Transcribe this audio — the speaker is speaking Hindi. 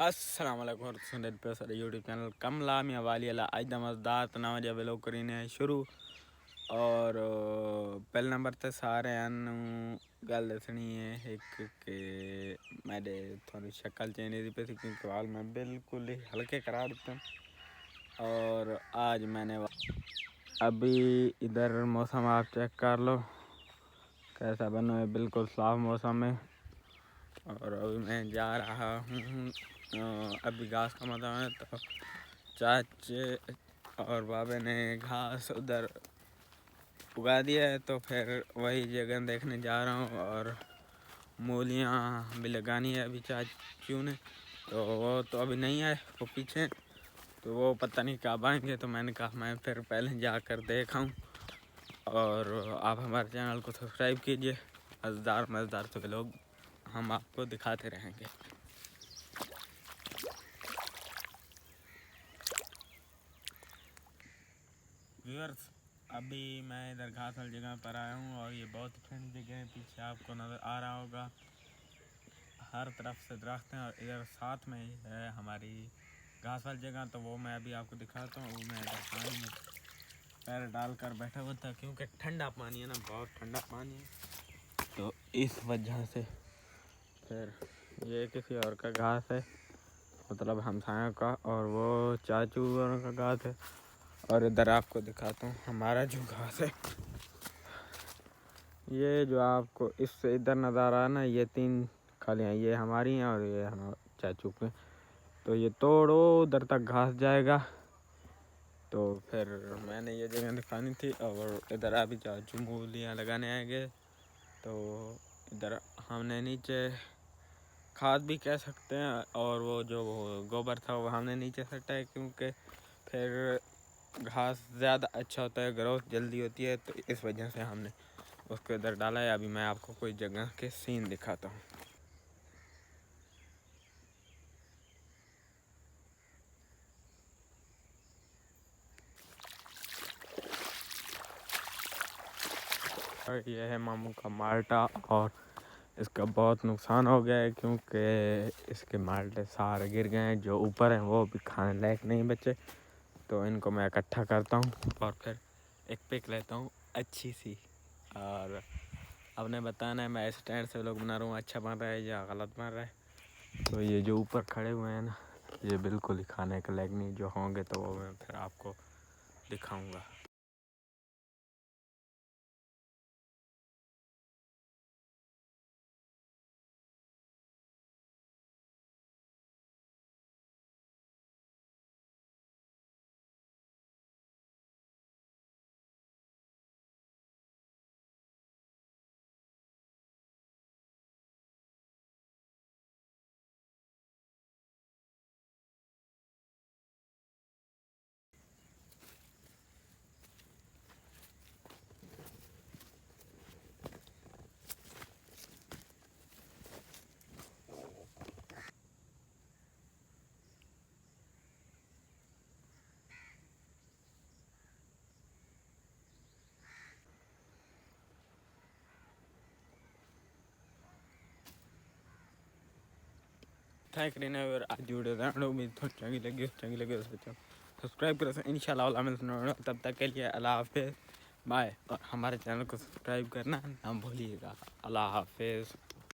अस्सलाम वालेकुम सुनत पे सारे यूट्यूब चैनल कमला मियां वाली अला आज दा मज़ेदार तनाव जा व्लॉग करीने शुरू और पहले नंबर ते सारे गल दसनी है एक के मेरे थोड़ी शक्ल चेंज दी पे क्योंकि वाल मैं बिल्कुल ही हल्के करा देता और आज मैंने अभी इधर मौसम आप चेक कर लो कैसा बना है, बिल्कुल साफ मौसम है। और अभी मैं जा रहा हूँ अभी घास का मैदान है तो चाचे और बाबे ने घास उधर उगा दिया है तो फिर वही जगह देखने जा रहा हूँ। और मूलियाँ भी लगानी है अभी चाचू ने, तो वो तो अभी नहीं आए, वो पीछे तो वो पता नहीं कब आएंगे। तो मैंने कहा मैं फिर पहले जाकर देखाऊँ और आप हमारे चैनल को सब्सक्राइब कीजिए। मज़ेदार तो लोग हम आपको दिखाते रहेंगे। व्यूअर्स अभी मैं इधर घास वाली जगह पर आया हूँ और ये बहुत ठंडी जगह है, पीछे आपको नज़र आ रहा होगा हर तरफ से दरख्त हैं। और इधर साथ में है हमारी घास वाली जगह, तो वो मैं अभी आपको दिखाता हूँ। वो मैं इधर पानी में पैर डालकर बैठा हुआ था क्योंकि ठंडा पानी है ना, बहुत ठंडा पानी है, तो इस वजह से। फिर ये किसी और का घास है, मतलब हमसायों का, और वो चाचू और का घास है। और इधर आपको दिखाता हूँ हमारा जो घास है, ये जो आपको इससे इधर नज़र आ ना, ये 3 खालियाँ ये हमारी हैं और ये हमारे चाचू के। तो ये तोड़ो उधर तक घास जाएगा, तो फिर मैंने ये जगह दिखानी थी। और इधर अभी चाचू मूलियाँ लगाने आएंगे, तो इधर हमने नीचे खाद भी कह सकते हैं, और वो जो गोबर था वो हमने नीचे सटा है क्योंकि फिर घास ज़्यादा अच्छा होता है, ग्रोथ जल्दी होती है, तो इस वजह से हमने उसको इधर डाला है। अभी मैं आपको कोई जगह के सीन दिखाता हूँ। और ये है मामू का माल्टा, और इसका बहुत नुकसान हो गया है क्योंकि इसके माल्टे सारे गिर गए हैं, जो ऊपर हैं वो भी खाने लायक नहीं बचे। तो इनको मैं इकट्ठा करता हूँ और फिर एक पिक लेता हूँ अच्छी सी, और आपने बताना है मैं स्टैंड से लोग बना रहा हूँ अच्छा बन रहा है या गलत बन रहा है। तो ये जो ऊपर खड़े हुए हैं ना, ये बिल्कुल ही खाने के लायक नहीं, जो होंगे तो वो मैं फिर आपको दिखाऊंगा। थैंक यू और आज वीडियो देखने उम्मीद चंगी लगी तो सब्सक्राइब करो इंशाल्लाह मिलते, तब तक के लिए अल्लाह हाफिज़, बाय। और हमारे चैनल को सब्सक्राइब करना ना भूलिएगा। अल्लाह हाफिज़।